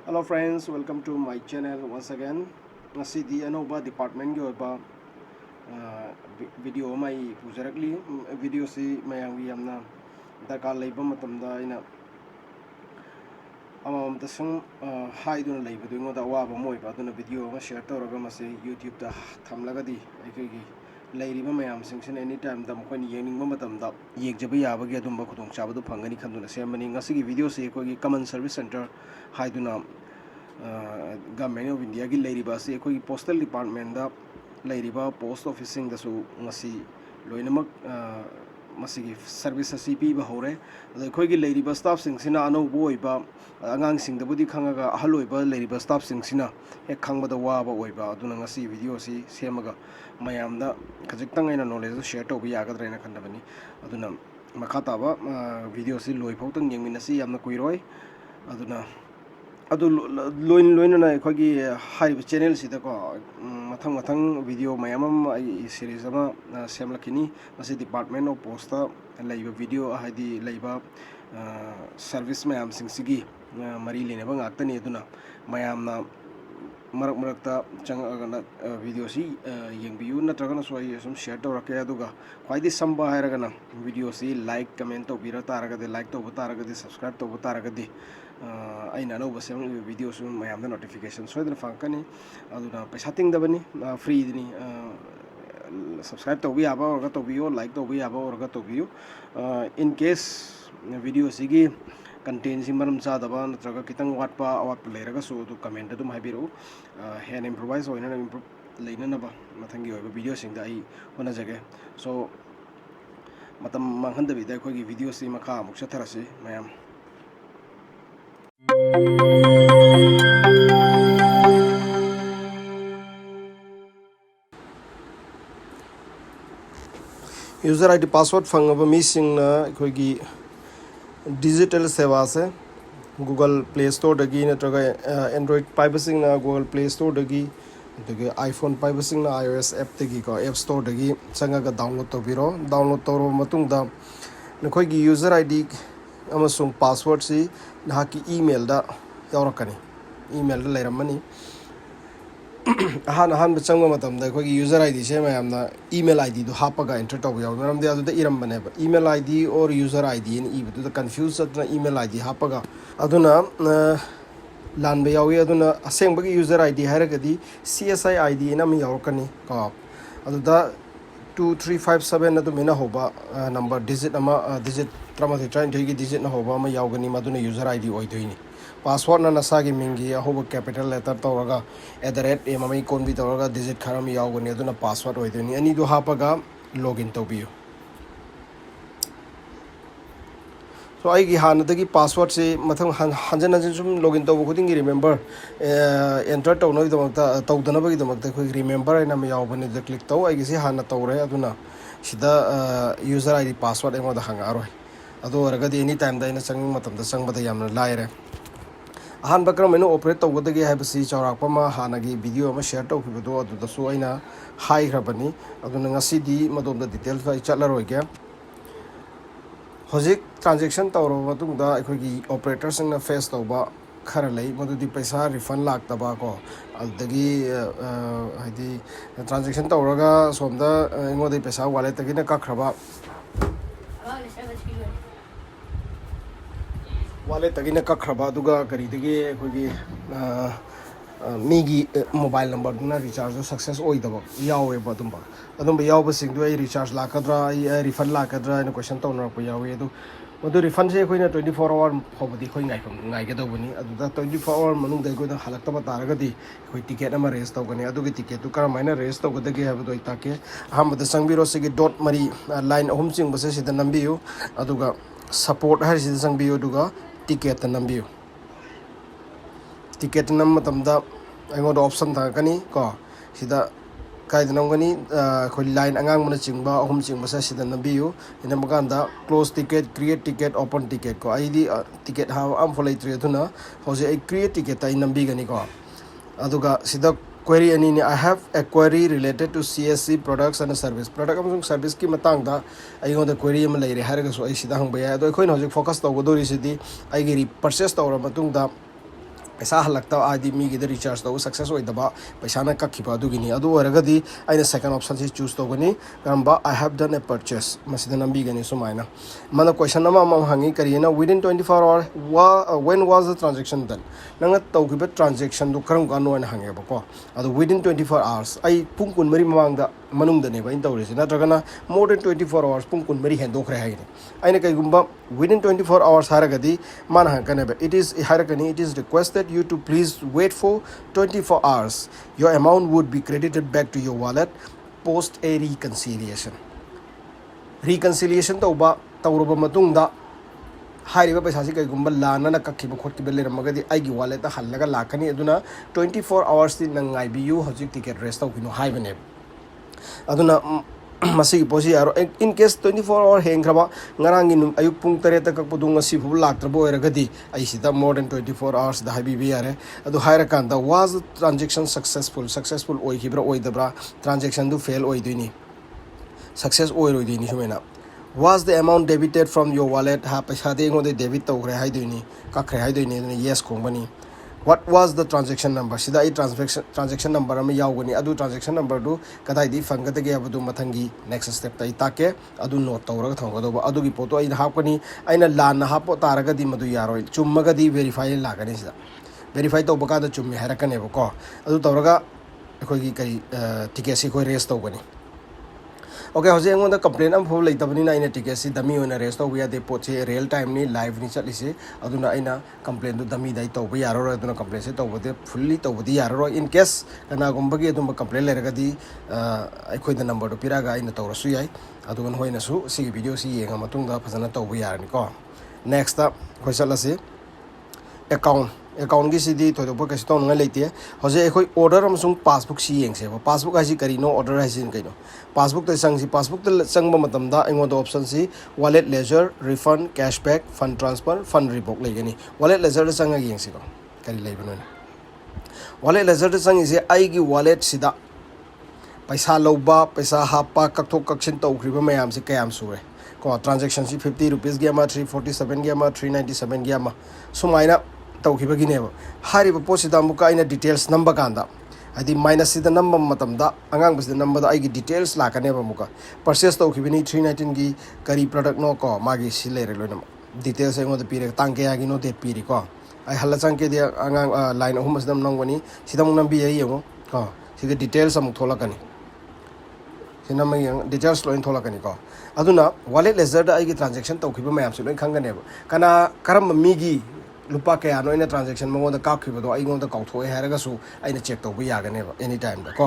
Hello friends, welcome to my channel once again. Ngasi di anova department yo ba video mai pujarakli video si mayang wi amna darkar leiba matamda ina amam tasang haiduna leiba du ngoda wa ba moi ba duna video ma share tawraga mase YouTube da thamlaga di aikegi leiriba mayam singsin anytime da mokoi yengning matamda yegjaba yabagi adumba khudong chabadu phangani khanduna semani ngasi gi video si ko gi common service center haiduna Government of India की लेरिबा से कोई postal department दा लेरिबा post office सिंग दसु मसी लोइनमक मसी service असी P Bahore अदे कोई की लेरिबा staff सिंग सिना अनो बोइबा अगांग सिंग दबुदी खंगागा अहलोइबा लेरिबा staff सिंग सिना एक खंगबदा वाबा ओइबा अदुना ngasi video si सेमगा मयामदा खजिक्तंग आइना knowledge share तोबि यागद्रेना खंदबनी अदुना मखाताबा video si लोइफौतंग येंगमिनसी यामना कुइरोय अदुना adu loin na khagi hai channel sida ko mathang video mayamam ai series ama semlakini masi department of posta laiba video haidi laiba service mayam singsigi mari lene bang aktani aduna mayamna marak chang video si yengbiu natragana so ai sum share to rakya aduga khwaidi samba hairagana video si like comment to bira taragade like to butaragade subscribe to butaragade aina no basem video su mayamda notification so idna fankani aduna paisa tingdabani free dini subscribe to bi aba orga to bio like to bi aba orga to bio in case video sigi content simaram chadaba natraga kitang watpa awat leraga so to comment adum habiru hen improvise oina improve leina na ba mathangi oiba video sing da ai hona jage so matam manghan da bi da khoi gi video si makha amuk chatharasi mayam user id password fangaba missing na khoi gi Digital Seva से Google Play Store dagi natraga Android pibasing na Google Play Store dagi dagi iPhone pibasing na iOS app dagi ko App Store dagi changaga download toro matung da nakhoi gi user ID amasung password si nahaki email da yaurakani email da leiramani ahan bachangwa matam da khoi user id se mayamna email id do hapaga enter to yaw maram de adu da iram bane ba email id or user id in e du da confuse atna email id hapaga aduna lan be yawi aduna aseng bagi user id haragadi csi id na mi yawkani ka adu da 2357 adu mena hoba number digit ama digit trama train gi digit na hoba ma yawgani maduna user id oidoini password na nasagi mingi ahoba capital letter toraga @mami konbi toraga digit kharam yawgani aduna password oidoni ani do hapaga login tobiyo so ai gi hanadagi password se mathang hanjan sum login tobu khuding remember enter to no domakta tawdana bagi domakta khoi remember ai nam yawbani da click taw ai gi se hana tawre aduna sida user id password engo da hanga aroi ado raga di anytime da ina chang matam da chang bada yamna laire ahan bakram menu operate to godagi habsi chawrak pama hanagi video ma share to khibudo adu da so aina hai grabani aduna ngasi di madom da details fa chatlaroi ge hojik transaction tawro matung da ekhoi gi operator sing na face to ba khara lei madu di paisa refund lak ta ba ko adagi haidi transaction tawraga somda engo dei paisa wallet tagi na ka khraba wallet tagi na ka khraba duga kari dagi khoi gi migi mobile number na recharge success oidaba yawe ba adum yaw ba sing do ai recharge la kadra ai refund la kadra ina question to na pa yawe adu madu refund se khoina 24 hour hobadi khoi ngai ga do bani adu da 24 hour manung dai ko da halak ta ba taraga di khoi ticket ama raise to gani adu gi ticket tu kar maina raise to gada ge hab do itake aham da sangbiro se gi dot mari line ahum ching ba se da nambiu adu ga support har se sangbiu duga ticket nambiu ticket nam matamda aingo do option ta kani ko sida kai da namgani khoi line angang mana chingba ahum chingba sa sida nabiu ina maganda close ticket create ticket open ticket ko id ticket ha am folai tre thuna hoje ai create ticket ta nambi gani ko aduga sida query ani ni I have a query related to CSC products and service product among service ki matang da aingo da query am lai re har ga so ai sida hang ba ya do khoi na hoje focus to go do ri sidi ai gi purchase to ra matung da पैसा हल्लकता आदि मीगी recharge तब success होइदबा पैसा कखिबा दुगिनी अदु ओरगदी आइना second option से choose तोगनी करंबा I have done a purchase मसिदा नंबीगनी सुमाइना मन क्वेश्चन नम हंगी करियना within 24 hour when was the transaction done नंग तौगिबा ट्रांजैक्शन दु करम कानो न हंगेबको अदु विदिन 24 आवर्स आई पुंग कुन मरी ममांगदा मनुंगदने बा इन तौरिसे नत्रगना मोर देन 24 आवर्स पुंग कुन मरी हेंदोखरे हाइने आइना कइगुंबा विदिन 24 आवर्स हारगदी मान हंकनेबा इट इज हारकनी it is requested you to please wait for 24 hours. Your amount would be credited back to your wallet post a reconciliation. Reconciliation tawruba matungda hairiba paisa si kaigumba lana na kakhiba khotkiba leramagadi aigi wallet ta hallaga lakani aduna 24 hours ti nangai biu hojik ticket rest tawkino haibane aduna masigi posi yaro in case 24 hour hengraba ngarangi num ayuk pung tare ta kakpudung asi fu laktrabo eragadi ai sida more than 24 hours da habi bi yare adu haira kanda was the transaction successful oi hibra oi dabra transaction du fail oi duini success oi roi duini humena was the amount debited from your wallet ha paisa de ngode debit tawre hai duini kakre hai duini yes kongbani what was the transaction number sida I transaction number am yaugani adu transaction number du kadai di fangate ge abdu mathangi next step tai take adu note tawra thonga do adu gi photo ai hapani aina lan hapo taraga di madu yaroi chummaga di verify lagani sida verify to baka da chummi harakane ko adu tawraga khoi gi kai ticket si khoi raise tawgani okay hoje ngonda complaint am phol leitabani na ina ticket si dami ona raise to ya de poche real time ni live ni chalise aduna aina complaint du dami dai to yaro ro aduna complaint se to bode fully to bodi yaro ro in case kana gumba gi adum complaint le ragadi ai khoi da number do piraga aina to rasu yai adugan hoina su si video si yenga matung da phajana to yarani ko next ta khoi chalase account gi sidi to do ka sto ngai leite hoje khoi order amsung passbook si yeng se passbook asi kari no order hai sin kaino passbook ta sang si passbook ta sang ba matam da engo do option si wallet ledger refund cashback fund transfer fund revoke le gani wallet ledger ta sang yeng si ko kari lei bano wallet ledger ta sang si ai gi wallet sida paisa loba paisa hapa kakthok kaksin to khriba mayam si kayam sure ko transaction si 50 rupees gi ama 347 gi ama 397 gi ama sumaina tawkhibagi neba hariba posida muka ina details number kanda adi minus sida number matamda angang basida number da aigi details la kaneba muka purchase tawkhibini 319 gi kari product no ko magi silere loina details ai ngoda pire tangke agi no date piri ko ai hala changke dia angang line ahum basdam nangwani sidam nambi ai yemo ko sida details amuk thola kani sinama yang details loin thola kani ko aduna wallet ledger da aigi transaction tawkhiba mayam su loin khanganeba kana karam migi lupa kaya no ina transaction mo da kakhiba do ai ngonda kauthoe haraga su aina check to bu yaga ne anytime da ko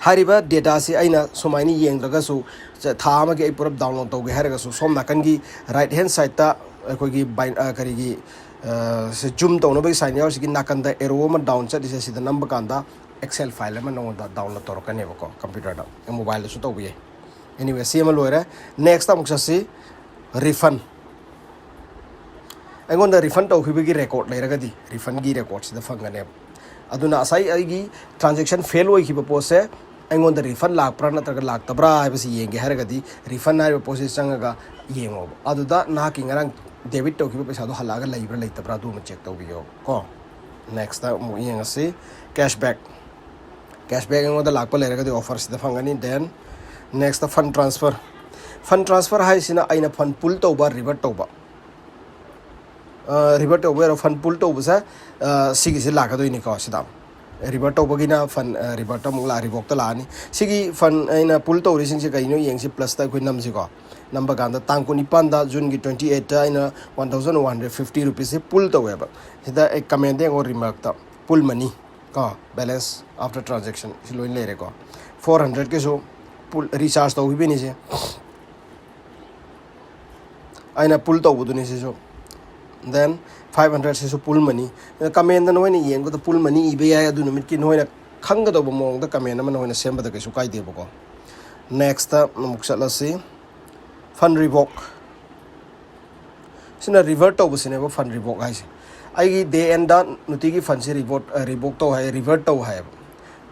hariba data si aina somaini yengraga su tha ma ge purab download to ge haraga su som nakan gi right hand side ta koi gi kari gi se zoom to no be sign yaw si nakan da arrow ma down chat is the number kan da excel file ma no da download to ka ne ko computer da mobile su to bu ye anyway see ma loira next ta muksa si refund aingonda refund tawkhibagi record leiragadi refund gi records da fangane aduna asai aigi transaction fail oi khiba pose aingonda refund lakpra nataga laktabra habisi yenge haragadi refund na process changaga yengo aduda na ki ngarang debit tawkhiba paisa do halaga leibra leitabra du ma check tawbiyo ko next ta mu yenga se cashback aingonda lakpa leiragadi offers da fangani then next ta fund transfer hai sina aina fund pull tawba revert tawba revert over fund pull to busa sigi se la ka do ni ko sidam revert over gina fund revert mu la revoke ta la ni sigi fund ina pull to rising se kai no yeng si plus ta khoi nam si ko number kan da tang ko ni pan da june gi 28 ta ina 1150 rupees se pull to weba sida ek comment de or remark ta pull money ko balance after transaction si loin le re ko 400 ke so pull recharge to bi ni se aina pull to bu ni se so then 500 se pull money comment no ni yengo the pull money ibe ya adu numit ki noina khanga do mong da comment na noina semba da ke su kai de ko next muksala se fund revoke sina revert to busine bo fund revoke hai se ai gi day end da nuti gi fund se revoke to hai revert to hai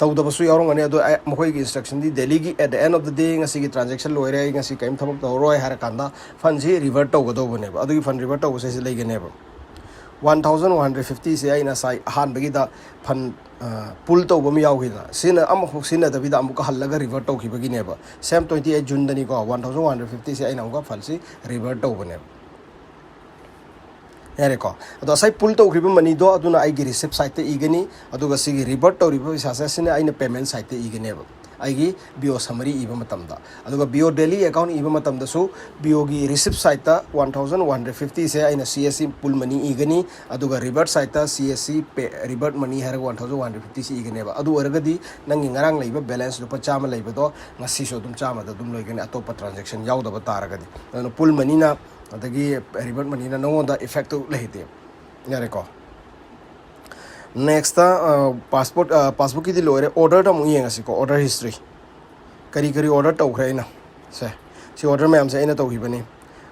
tau da basu yorong ani ado mokoi gi instruction di daily gi at the end of the day ngasi gi transaction loire ngasi kaim thamok to roi har kanda fund se revert to go do bone adu gi fund revert to se lei ge ne 1150 se aina sai han bagi da fan pull to bom yaw hina sina am ho sina da vida amuka hallaga revert to khibagi ne ba sam 28 June dani ko 1150 se aina amuka falsi revert to bane yare ko ado sai pull to khiba mani do aduna ai gi receipt site te igani aduga sigi revert to riba sa sa sina aina payment site te igani ba aigi bio summary iba matamda aduga bio daily account iba matamda so bio gi receipt site ta 1150 se aina CSC pull money igani aduga revert site ta CSC revert money har 1150 se igani ba adu oragadi nang ngarang leiba balance lupa chama leiba do ngasi so dum chama da dum loigani atopa transaction yaudaba taragadi anu pull money na adagi revert money na no da effective leite yare ko next passbook ki lore order ta mui ngasi ko order history kari order tau khraina se si order me am se ina tau hibani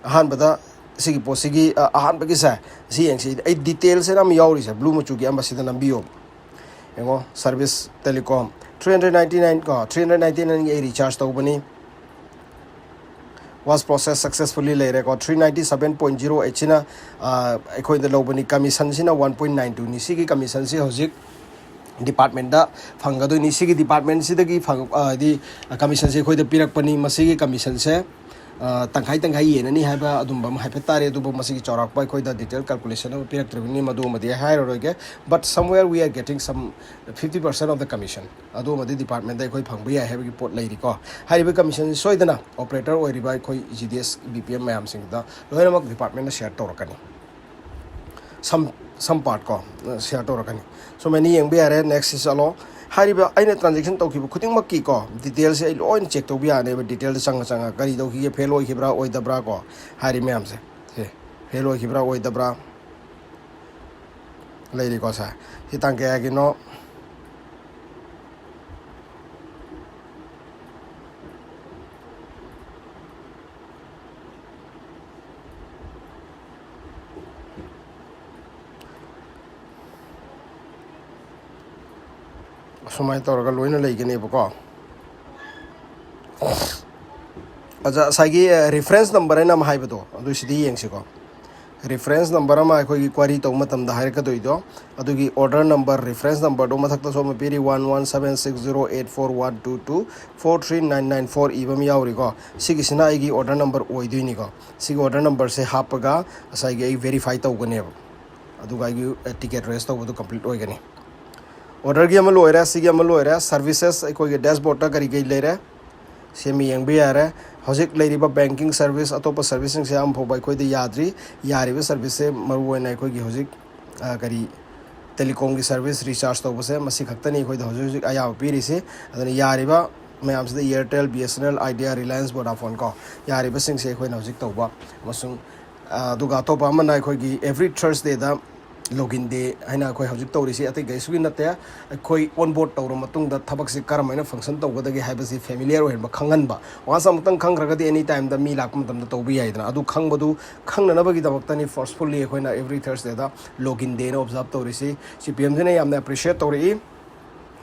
ahan bada sigi posigi ahan bagi sa si yang si ai details se nam yauri sa blue machu ki ambasi da nambio engo service telecom 399 ko 399 ai recharge tau bani was processed successfully later ko 397.08 china ekhoi da lobani commission sina 1.92 ni sigi commission si hojik department da phangado ni sigi department si dagi phang di commission se khoi da pirak pani masigi commission se tangkai yenani haiba adum bam haipa tare adu bam masigi chorak pai khoi da detail calculation of pirak tribuni madu madi hairo roge but somewhere we are getting some 50% of the commission adu madi department da khoi phangba ya haiba ki pot lairi ko haiba commission soidana operator oi ribai khoi GDS BPM mayam sing da loinamak department na share torakani some part ko share torakani so many yang be are next is alo hariba aina transaction to ki khuding makki ko details ai loin check to bi ane detail changa kari do ki fail oi khibra oi dabra ko hari me am se fail oi khibra oi dabra leiri ko sa hitang ke gi no sumai tawraga loina leigani bako aja sagi reference number na ma haibado adu sidi yengsi ko reference number ma khoi query to matam da hair ka doido adugi order number reference number do mathak to so ma piri 1176084122 ibam yauri ko sigi sina igi order number oidini ko sigi order number se hapaga asagi ai verify to gane aduga igi ticket raise to bodu complete oigani order gi amal loira sigi amal loira services koi ge dashboard ta kari ge leira semi yang be ara hojik leiriba banking service atopa servicing se am phobai koi de yadri yariba service se maru na koi gi hojik kari telecom gi service recharge to bose masi khaktani koi de hojik aya piri se adani yariba mayam se Airtel BSNL Idea Reliance Vodafone ko yariba sing se koi na hojik to ba masung duga to ba man koi gi every Thursday da login day haina khoi hojik tawrisi atai gaisugi natte khoi on board tawro matung da thabak si karamaina function tawgadagi haibasi familiar ohen ba khangan ba wasa mutang khangragadi any time da mi lakam tam da tawbi yaidana adu khangbadu khangnana bagi dabaktani forcefully khoina every Thursday da login day na observe tawrisi CPM jene yamna appreciate tawri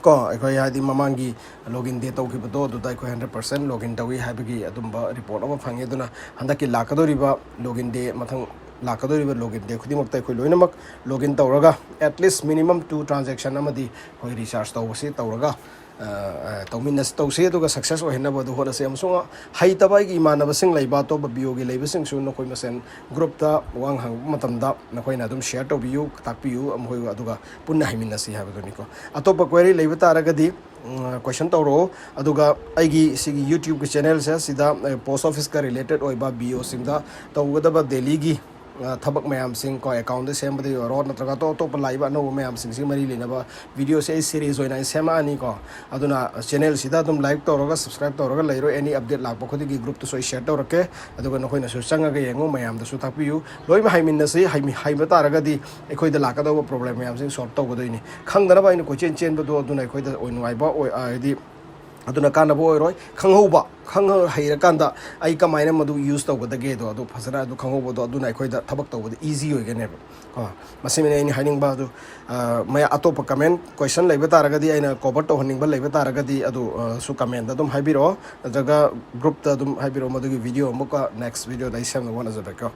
ko khoi hadi mamangi login day taw khibado du dai khoi 100% login tawi haibagi adumba report aba phange duna handaki lakadoriba login day mathang lakadoriba login day khudimakta khoi loinamak login tawraga at least minimum 2 transaction amadi khoi recharge tawsi tawraga tawminas tawse aduga success ohena bodu hona se amsunga haitaba gi imanaba sing leiba to bio gi leiba sing su nokoi masen group ta wang hang matamda nokoi na dum share to biu takpiu amhoi aduga punna himinasi habadoni ko atopa query leiba taragadi question tawro aduga aigi sigi YouTube ki channel se sida post office ka related oiba bio simda tawgadaba daily gi thabak mayam sing ko account de sem badi ro natraga to laiba no mayam sing sing mari lena ba video se series oina sema ani ko aduna channel sida dum like to roga subscribe to roga lairo any update lak ba khodi gi group to so share to roke aduga no khoina so changa ga yengo mayam da su takpiu loi ma haimin na se hai ba taraga di ekhoi da laka do problem mayam sing solve to godoini khangdana ba ina ko chen chen ba do aduna ekhoi da oin wai ba oi di aduna kana boy roi khanghoba khang haira kanda ai kamaina madu use to goda ge do adu phasara adu khanghoba do aduna ekhoi da thabak to goda easy oi gane ha masimene ni haining ba adu maya atopa comment question leiba taraga di aina cover to haning ba leiba taraga di adu su comment da dum haibiro daga group da dum haibiro madu gi video muka next video da isam no one as a backup